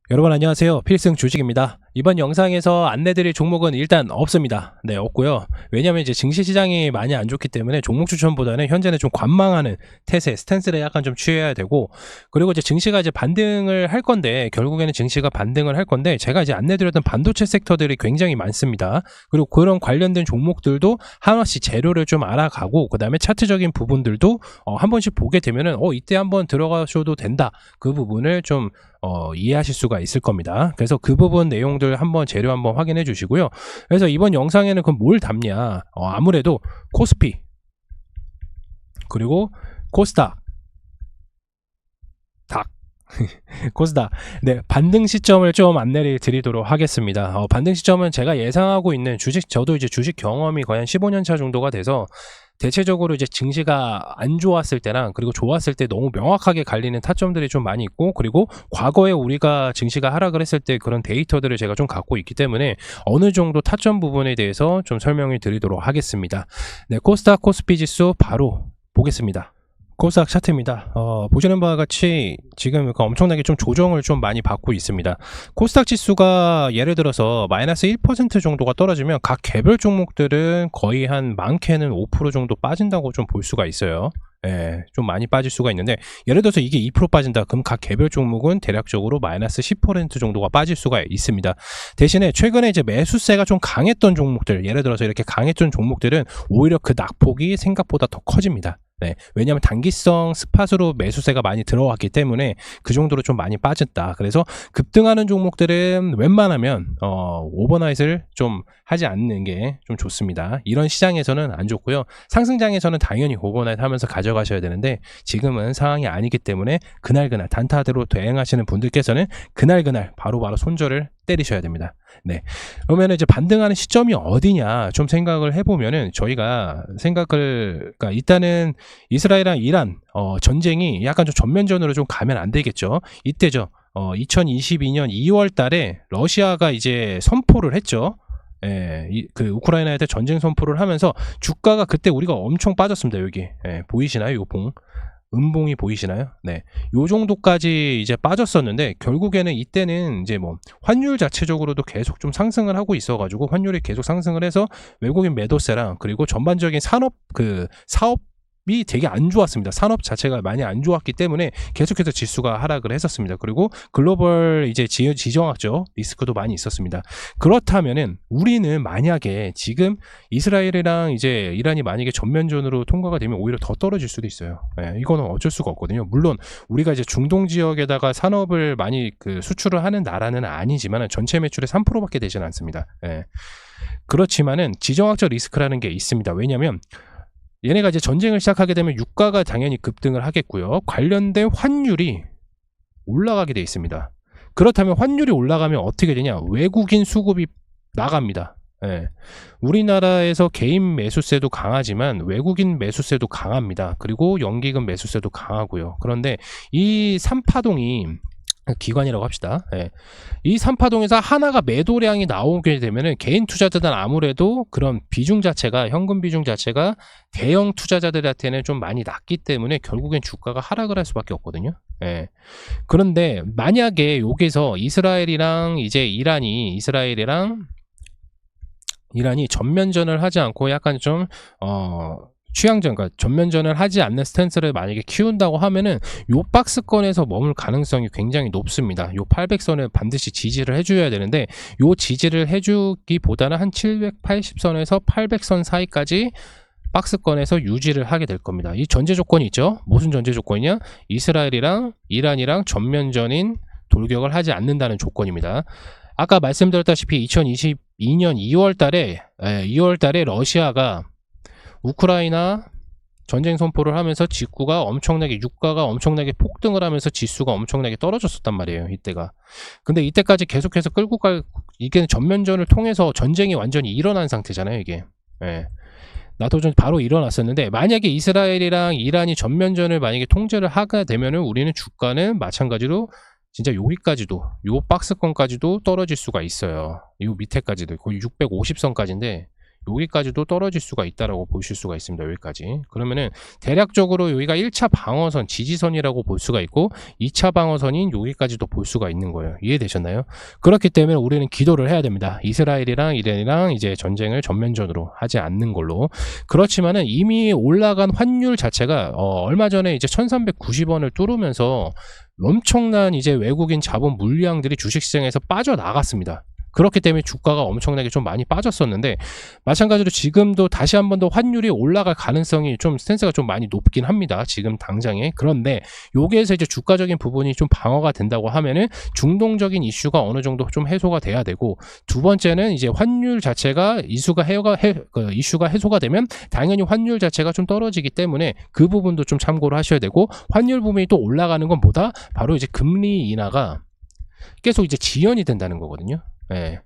여러분 안녕하세요. 필승 주식입니다. 이번 영상에서 안내드릴 종목은 일단 없습니다. 네, 없고요. 왜냐면 이제 증시 시장이 많이 안 좋기 때문에 종목 추천보다는 현재는 좀 관망하는 태세, 스탠스를 약간 좀 취해야 되고, 그리고 이제 증시가 이제 반등을 할 건데, 결국에는 증시가 반등을 할 건데, 제가 이제 안내드렸던 반도체 섹터들이 굉장히 많습니다. 그리고 그런 관련된 종목들도 하나씩 재료를 좀 알아가고, 그 다음에 차트적인 부분들도 한 번씩 보게 되면은 이때 한번 들어가셔도 된다. 그 부분을 좀 이해하실 수가 있을 겁니다. 그래서 그 부분 내용들 한번 재료 한번 확인해 주시고요. 그래서 이번 영상에는 그럼 뭘 담냐? 아무래도 코스피 그리고 코스닥 코스닥 네, 반등 시점을 좀 안내를 드리도록 하겠습니다. 반등 시점은 제가 예상하고 있는 저도 이제 주식 경험이 거의 한 15년 차 정도가 돼서 대체적으로 이제 증시가 안 좋았을 때랑 그리고 좋았을 때 너무 명확하게 갈리는 타점들이 좀 많이 있고, 그리고 과거에 우리가 증시가 하락을 했을 때 그런 데이터들을 제가 좀 갖고 있기 때문에 어느 정도 타점 부분에 대해서 좀 설명을 드리도록 하겠습니다. 네, 코스닥 코스피 지수 바로 보겠습니다. 코스닥 차트입니다. 보시는 바와 같이 지금 엄청나게 좀 조정을 좀 많이 받고 있습니다. 코스닥 지수가 예를 들어서 마이너스 1% 정도가 떨어지면 각 개별 종목들은 거의 한 많게는 5% 정도 빠진다고 좀 볼 수가 있어요. 예, 좀 많이 빠질 수가 있는데, 예를 들어서 이게 2% 빠진다 그럼 각 개별 종목은 대략적으로 마이너스 10% 정도가 빠질 수가 있습니다. 대신에 최근에 이제 매수세가 좀 강했던 종목들, 예를 들어서 이렇게 강했던 종목들은 오히려 그 낙폭이 생각보다 더 커집니다. 네, 왜냐하면 단기성 스팟으로 매수세가 많이 들어왔기 때문에 그 정도로 좀 많이 빠졌다. 그래서 급등하는 종목들은 웬만하면 오버나잇을 좀 하지 않는 게 좀 좋습니다. 이런 시장에서는 안 좋고요. 상승장에서는 당연히 오버나잇 하면서 가져가셔야 되는데, 지금은 상황이 아니기 때문에 그날그날 단타대로 대응하시는 분들께서는 그날그날 바로바로 손절을 때리셔야 됩니다. 네. 그러면 이제 반등하는 시점이 어디냐 좀 생각을 해보면은, 저희가 그러니까 일단은 이스라엘이랑 이란 전쟁이 약간 좀 전면전으로 좀 가면 안 되겠죠. 이때죠. 2022년 2월 달에 러시아가 이제 선포를 했죠. 예, 그 우크라이나에 대해 전쟁 선포를 하면서 주가가 그때 우리가 엄청 빠졌습니다. 여기 보이시나요? 요 봉. 음봉이 보이시나요? 네. 요 정도까지 이제 빠졌었는데, 결국에는 이때는 이제 뭐 환율 자체적으로도 계속 좀 상승을 하고 있어가지고, 환율이 계속 상승을 해서 외국인 매도세랑 그리고 전반적인 사업이 되게 안 좋았습니다. 산업 자체가 많이 안 좋았기 때문에 계속해서 지수가 하락을 했었습니다. 그리고 글로벌 이제 지정학적 리스크도 많이 있었습니다. 그렇다면은 우리는 만약에 지금 이스라엘이랑 이제 이란이 만약에 전면전으로 통과가 되면 오히려 더 떨어질 수도 있어요. 이거는 어쩔 수가 없거든요. 물론 우리가 이제 중동 지역에다가 산업을 많이 수출을 하는 나라는 아니지만 전체 매출의 3%밖에 되지는 않습니다. 그렇지만은 지정학적 리스크라는 게 있습니다. 왜냐하면 얘네가 이제 전쟁을 시작하게 되면 유가가 당연히 급등을 하겠고요. 관련된 환율이 올라가게 돼 있습니다. 그렇다면 환율이 올라가면 어떻게 되냐? 외국인 수급이 나갑니다. 우리나라에서 개인 매수세도 강하지만 외국인 매수세도 강합니다. 그리고 연기금 매수세도 강하고요. 그런데 이 3파동이 기관이라고 합시다. 이 3파동에서 하나가 매도량이 나오게 되면은 개인 투자자들은 아무래도 그런 비중 자체가, 현금 비중 자체가 대형 투자자들한테는 좀 많이 낮기 때문에 결국엔 주가가 하락을 할 수밖에 없거든요. 그런데 만약에 여기서 이스라엘이랑 이란이 전면전을 하지 않고 약간 좀 그러니까 전면전을 하지 않는 스탠스를 만약에 키운다고 하면은 요 박스권에서 머물 가능성이 굉장히 높습니다. 요 800선을 반드시 지지를 해줘야 되는데, 요 지지를 해주기보다는 한 780선에서 800선 사이까지 박스권에서 유지를 하게 될 겁니다. 이 전제 조건이 있죠. 무슨 전제 조건이냐? 이스라엘이랑 이란이랑 전면전인 돌격을 하지 않는다는 조건입니다. 아까 말씀드렸다시피 2022년 2월 달에 러시아가 우크라이나 전쟁 선포를 하면서 유가가 엄청나게 폭등을 하면서 지수가 엄청나게 떨어졌었단 말이에요. 이때가. 근데 이때까지 계속해서 이게 전면전을 통해서 전쟁이 완전히 일어난 상태잖아요. 이게. 나토전 바로 일어났었는데, 만약에 이스라엘이랑 이란이 전면전을 만약에 통제를 하게 되면은 우리는 주가는 마찬가지로 진짜 여기까지도, 요 박스권까지도 떨어질 수가 있어요. 요 밑에까지도 거의 650선까지인데 여기까지도 떨어질 수가 있다라고 보실 수가 있습니다. 여기까지. 그러면은 대략적으로 여기가 1차 방어선 지지선이라고 볼 수가 있고 2차 방어선인 여기까지도 볼 수가 있는 거예요. 이해되셨나요? 그렇기 때문에 우리는 기도를 해야 됩니다. 이스라엘이랑 이란이랑 이제 전쟁을 전면전으로 하지 않는 걸로. 그렇지만은 이미 올라간 환율 자체가 얼마 전에 이제 1390원을 뚫으면서 엄청난 이제 외국인 자본 물량들이 주식시장에서 빠져나갔습니다. 그렇기 때문에 주가가 엄청나게 좀 많이 빠졌었는데, 마찬가지로 지금도 다시 한 번 더 환율이 올라갈 가능성이 좀 스탠스가 좀 많이 높긴 합니다. 지금 당장에. 그런데 여기에서 이제 주가적인 부분이 좀 방어가 된다고 하면은 중동적인 이슈가 어느 정도 좀 해소가 돼야 되고, 두 번째는 이제 환율 자체가 이슈가 해소가 되면 당연히 환율 자체가 좀 떨어지기 때문에 그 부분도 좀 참고를 하셔야 되고, 환율 부분이 또 올라가는 건 뭐다? 바로 이제 금리 인하가 계속 이제 지연이 된다는 거거든요. 예.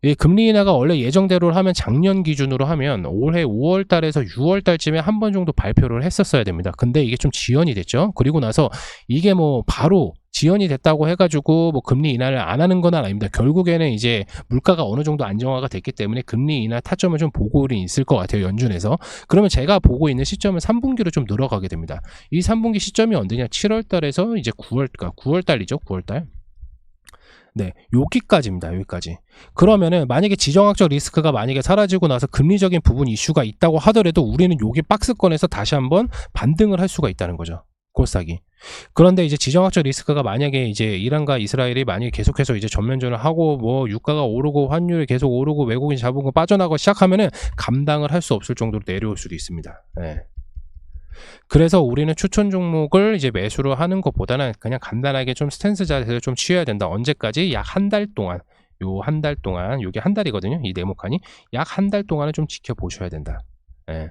이 금리 인하가 원래 예정대로 하면 작년 기준으로 하면 올해 5월 달에서 6월 달쯤에 한 번 정도 발표를 했었어야 됩니다. 근데 이게 좀 지연이 됐죠. 그리고 나서 이게 뭐 바로 지연이 됐다고 해가지고 뭐 금리 인하를 안 하는 건 아닙니다. 결국에는 이제 물가가 어느 정도 안정화가 됐기 때문에 금리 인하 타점을 좀 보고 있을 것 같아요. 연준에서. 그러면 제가 보고 있는 시점은 3분기로 좀 늘어가게 됩니다. 이 3분기 시점이 언제냐? 7월 달에서 이제 9월 달이죠. 9월 달. 네, 여기까지입니다. 여기까지. 그러면은 만약에 지정학적 리스크가 만약에 사라지고 나서 금리적인 부분 이슈가 있다고 하더라도 우리는 여기 박스권에서 다시 한번 반등을 할 수가 있다는 거죠. 코스닥이. 그런데 이제 지정학적 리스크가 만약에 이제 이란과 이스라엘이 만약에 계속해서 이제 전면전을 하고 뭐 유가가 오르고 환율이 계속 오르고 외국인 자본금 빠져나가고 시작하면은 감당을 할 수 없을 정도로 내려올 수도 있습니다. 네. 그래서 우리는 추천 종목을 이제 매수를 하는 것보다는 그냥 간단하게 좀 스탠스 자세를 좀 취해야 된다. 언제까지? 약 한 달 동안. 요 한 달 동안, 요게 한 달이거든요. 이 네모칸이. 약 한 달 동안은 좀 지켜보셔야 된다. 예.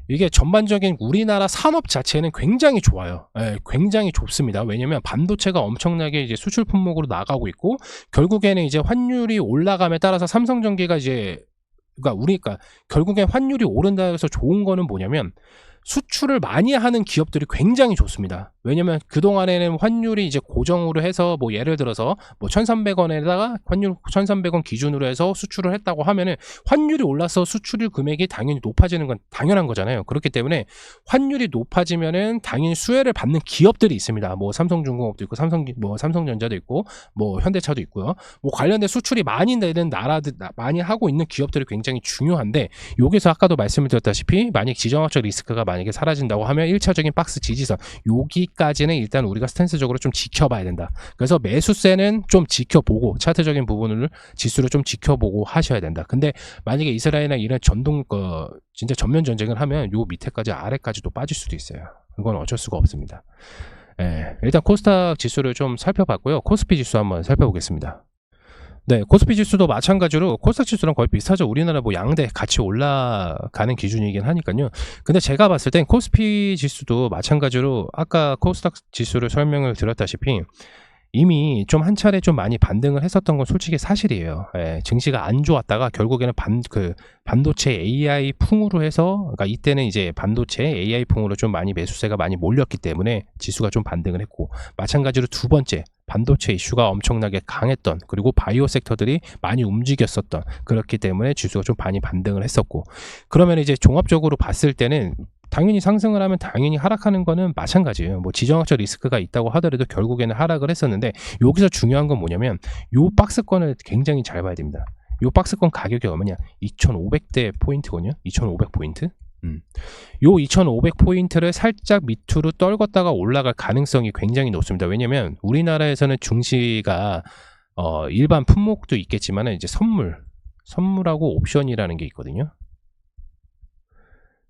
이게 전반적인 우리나라 산업 자체는 굉장히 좋아요. 예, 굉장히 좋습니다. 왜냐면 반도체가 엄청나게 이제 수출 품목으로 나가고 있고, 결국에는 이제 환율이 올라감에 따라서 삼성전기가 이제, 그러니까 결국엔 환율이 오른다 해서 좋은 거는 뭐냐면, 수출을 많이 하는 기업들이 굉장히 좋습니다. 왜냐면 그동안에는 환율이 이제 고정으로 해서 뭐 예를 들어서 뭐 1,300원에다가 환율 1,300원 기준으로 해서 수출을 했다고 하면은 환율이 올라서 수출 금액이 당연히 높아지는 건 당연한 거잖아요. 그렇기 때문에 환율이 높아지면은 당연히 수혜를 받는 기업들이 있습니다. 뭐 삼성중공업도 있고 삼성전자도 있고 뭐 현대차도 있고요. 뭐 관련된 수출이 많이 내는 나라들 많이 하고 있는 기업들이 굉장히 중요한데, 여기서 아까도 말씀을 드렸다시피 만약 지정학적 리스크가 만약에 사라진다고 하면 1차적인 박스 지지선 여기까지는 일단 우리가 스탠스적으로 좀 지켜봐야 된다. 그래서 매수세는 좀 지켜보고 차트적인 부분을 지수를 좀 지켜보고 하셔야 된다. 근데 만약에 이스라엘이나 이런 진짜 전면 전쟁을 하면 요 밑에까지 아래까지도 빠질 수도 있어요. 이건 어쩔 수가 없습니다. 예, 일단 코스닥 지수를 좀 살펴봤고요. 코스피 지수 한번 살펴보겠습니다. 네, 코스피 지수도 마찬가지로 코스닥 지수랑 거의 비슷하죠. 우리나라 뭐 양대 같이 올라가는 기준이긴 하니까요. 근데 제가 봤을 땐 코스피 지수도 마찬가지로 아까 코스닥 지수를 설명을 드렸다시피 이미 좀 한 차례 좀 많이 반등을 했었던 건 솔직히 사실이에요. 예, 증시가 안 좋았다가 결국에는 반도체 AI 풍으로 해서, 그러니까 이때는 이제 반도체 AI 풍으로 좀 많이 매수세가 많이 몰렸기 때문에 지수가 좀 반등을 했고, 마찬가지로 두 번째 반도체 이슈가 엄청나게 강했던, 그리고 바이오 섹터들이 많이 움직였었던, 그렇기 때문에 지수가 좀 많이 반등을 했었고, 그러면 이제 종합적으로 봤을 때는 당연히 상승을 하면 당연히 하락하는 거는 마찬가지예요. 뭐 지정학적 리스크가 있다고 하더라도 결국에는 하락을 했었는데, 여기서 중요한 건 뭐냐면 요 박스권을 굉장히 잘 봐야 됩니다. 요 박스권 가격이 얼마냐? 2,500대 포인트거든요. 2,500 포인트. 요 2,500포인트를 살짝 밑으로 떨궜다가 올라갈 가능성이 굉장히 높습니다. 왜냐면 우리나라에서는 증시가 일반 품목도 있겠지만 이제 선물하고 옵션이라는 게 있거든요.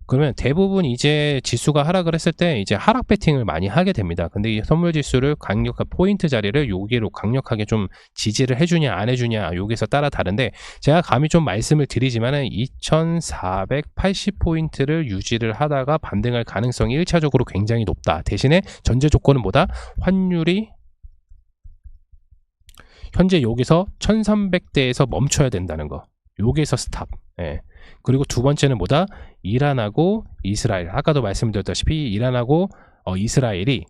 그러면 대부분 이제 지수가 하락을 했을 때 이제 하락 배팅을 많이 하게 됩니다. 근데 이 선물 지수를 강력한 포인트 자리를 여기로 강력하게 좀 지지를 해주냐 안 해주냐 여기서 따라 다른데, 제가 감히 좀 말씀을 드리지만은 2,480포인트를 유지를 하다가 반등할 가능성이 1차적으로 굉장히 높다. 대신에 전제 조건은 뭐다? 환율이 현재 여기서 1,300대에서 멈춰야 된다는 거. 여기서 스탑. 예. 그리고 두 번째는 뭐다? 이란하고 이스라엘. 아까도 말씀드렸다시피 이란하고 이스라엘이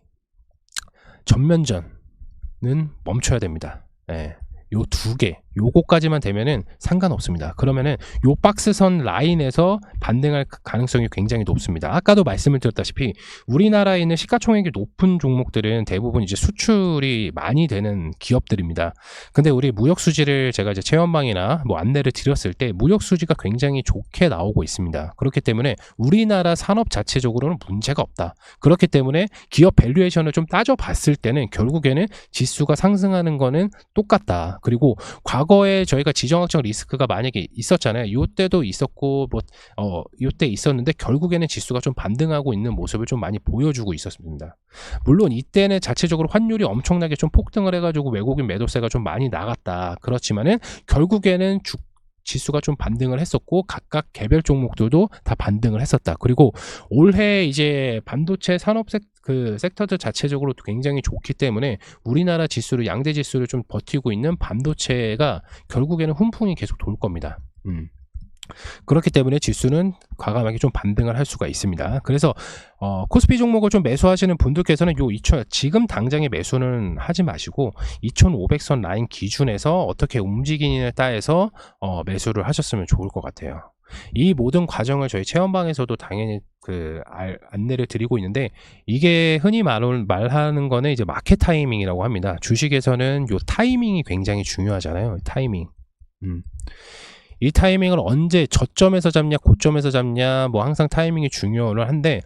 전면전은 멈춰야 됩니다. 예. 요 요거까지만 되면은 상관없습니다. 그러면은 요 박스선 라인에서 반등할 가능성이 굉장히 높습니다. 아까도 말씀을 드렸다시피 우리나라에 있는 시가총액이 높은 종목들은 대부분 이제 수출이 많이 되는 기업들입니다. 근데 우리 무역 수지를 제가 이제 체험방이나 뭐 안내를 드렸을 때 무역 수지가 굉장히 좋게 나오고 있습니다. 그렇기 때문에 우리나라 산업 자체적으로는 문제가 없다. 그렇기 때문에 기업 밸류에이션을 좀 따져봤을 때는 결국에는 지수가 상승하는 거는 똑같다. 그리고 과거에 저희가 지정학적 리스크가 만약에 있었잖아요. 이때도 있었고 이때 있었는데 결국에는 지수가 좀 반등하고 있는 모습을 좀 많이 보여주고 있었습니다. 물론 이때는 자체적으로 환율이 엄청나게 좀 폭등을 해가지고 외국인 매도세가 좀 많이 나갔다. 그렇지만은 결국에는 지수가 좀 반등을 했었고 각각 개별 종목들도 다 반등을 했었다. 그리고 올해 이제 반도체 산업 섹터들 자체적으로 굉장히 좋기 때문에 우리나라 지수를 양대 지수를 좀 버티고 있는 반도체가 결국에는 훈풍이 계속 돌 겁니다. 그렇기 때문에 지수는 과감하게 좀 반등을 할 수가 있습니다. 그래서 코스피 종목을 좀 매수하시는 분들께서는 지금 당장의 매수는 하지 마시고 2500선 라인 기준에서 어떻게 움직이느냐에 따라서 매수를 하셨으면 좋을 것 같아요. 이 모든 과정을 저희 체험방에서도 당연히 안내를 드리고 있는데, 이게 흔히 말하는 거는 이제 마켓 타이밍이라고 합니다. 주식에서는 요 타이밍이 굉장히 중요하잖아요. 타이밍. 이 타이밍을 언제 저점에서 잡냐 고점에서 잡냐 뭐 항상 타이밍이 중요를 한데,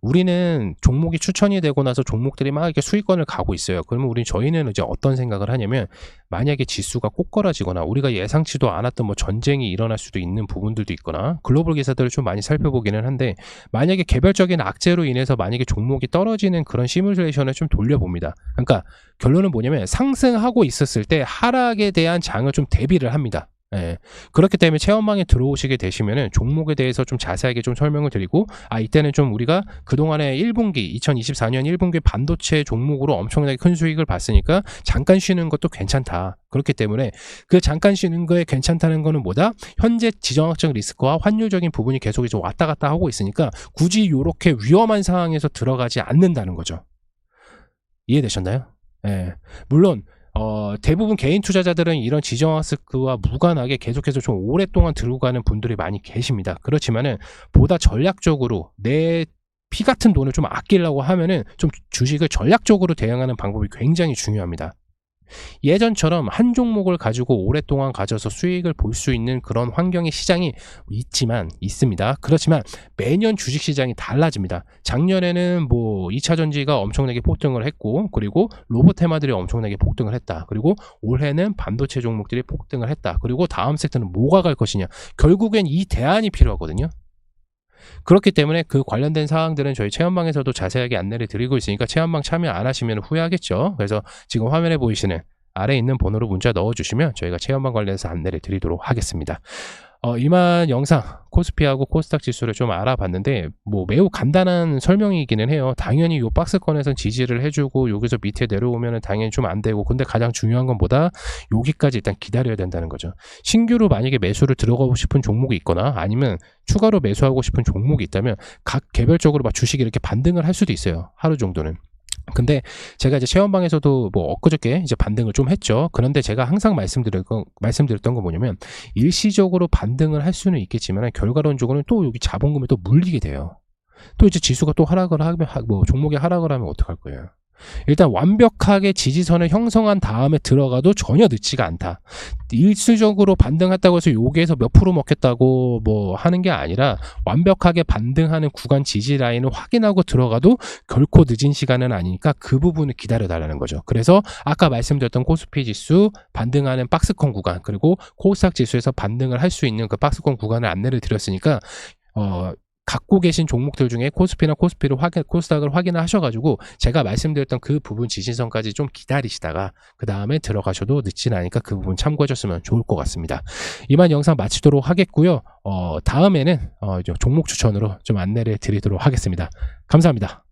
우리는 종목이 추천이 되고 나서 종목들이 막 이렇게 수익권을 가고 있어요. 그러면 저희는 이제 어떤 생각을 하냐면, 만약에 지수가 꼬꾸라지거나 우리가 예상치도 않았던 뭐 전쟁이 일어날 수도 있는 부분들도 있거나 글로벌 기사들을 좀 많이 살펴보기는 한데, 만약에 개별적인 악재로 인해서 만약에 종목이 떨어지는 그런 시뮬레이션을 좀 돌려봅니다. 그러니까 결론은 뭐냐면 상승하고 있었을 때 하락에 대한 장을 좀 대비를 합니다. 예. 그렇기 때문에 체험방에 들어오시게 되시면은 종목에 대해서 좀 자세하게 좀 설명을 드리고, 이때는 좀 우리가 그동안에 1분기 2024년 1분기 반도체 종목으로 엄청나게 큰 수익을 봤으니까 잠깐 쉬는 것도 괜찮다. 그렇기 때문에 그 잠깐 쉬는 거에 괜찮다는 거는 뭐다? 현재 지정학적 리스크와 환율적인 부분이 계속 이제 왔다 갔다 하고 있으니까 굳이 이렇게 위험한 상황에서 들어가지 않는다는 거죠. 이해되셨나요? 예. 물론 대부분 개인 투자자들은 이런 지정학습과 무관하게 계속해서 좀 오랫동안 들고 가는 분들이 많이 계십니다. 그렇지만은 보다 전략적으로 내 피 같은 돈을 좀 아끼려고 하면은 좀 주식을 전략적으로 대응하는 방법이 굉장히 중요합니다. 예전처럼 한 종목을 가지고 오랫동안 가져서 수익을 볼 수 있는 그런 환경의 시장이 있습니다. 그렇지만 매년 주식시장이 달라집니다. 작년에는 뭐 2차전지가 엄청나게 폭등을 했고, 그리고 로봇 테마들이 엄청나게 폭등을 했다. 그리고 올해는 반도체 종목들이 폭등을 했다. 그리고 다음 섹터는 뭐가 갈 것이냐. 결국엔 이 대안이 필요하거든요. 그렇기 때문에 그 관련된 사항들은 저희 체험방에서도 자세하게 안내를 드리고 있으니까 체험방 참여 안 하시면 후회하겠죠. 그래서 지금 화면에 보이시는 아래에 있는 번호로 문자 넣어주시면 저희가 체험방 관련해서 안내를 드리도록 하겠습니다. 이만 영상 코스피하고 코스닥 지수를 좀 알아봤는데, 뭐 매우 간단한 설명이기는 해요. 당연히 요 박스권에선 지지를 해주고 여기서 밑에 내려오면은 당연히 좀 안 되고, 근데 가장 중요한 건 뭐다? 여기까지 일단 기다려야 된다는 거죠. 신규로 만약에 매수를 들어가고 싶은 종목이 있거나 아니면 추가로 매수하고 싶은 종목이 있다면 각 개별적으로 막 주식이 이렇게 반등을 할 수도 있어요. 하루 정도는. 근데 제가 이제 체험방에서도 뭐 엊그저께 이제 반등을 좀 했죠. 그런데 제가 항상 말씀드렸던 건 뭐냐면, 일시적으로 반등을 할 수는 있겠지만 결과론적으로는 또 여기 자본금에 또 물리게 돼요. 또 이제 지수가 또 하락을 하면 뭐 종목이 하락을 하면 어떡할 거예요. 일단 완벽하게 지지선을 형성한 다음에 들어가도 전혀 늦지가 않다. 일시적으로 반등했다고 해서 여기에서 몇 프로 먹겠다고 뭐 하는 게 아니라, 완벽하게 반등하는 구간 지지 라인을 확인하고 들어가도 결코 늦은 시간은 아니니까 그 부분을 기다려 달라는 거죠. 그래서 아까 말씀드렸던 코스피 지수 반등하는 박스권 구간, 그리고 코스닥 지수에서 반등을 할 수 있는 그 박스권 구간을 안내를 드렸으니까 갖고 계신 종목들 중에 코스피나 코스닥을 확인을 하셔가지고 제가 말씀드렸던 그 부분 지지선까지 좀 기다리시다가 그 다음에 들어가셔도 늦진 않으니까 그 부분 참고하셨으면 좋을 것 같습니다. 이만 영상 마치도록 하겠고요. 다음에는 종목 추천으로 좀 안내를 드리도록 하겠습니다. 감사합니다.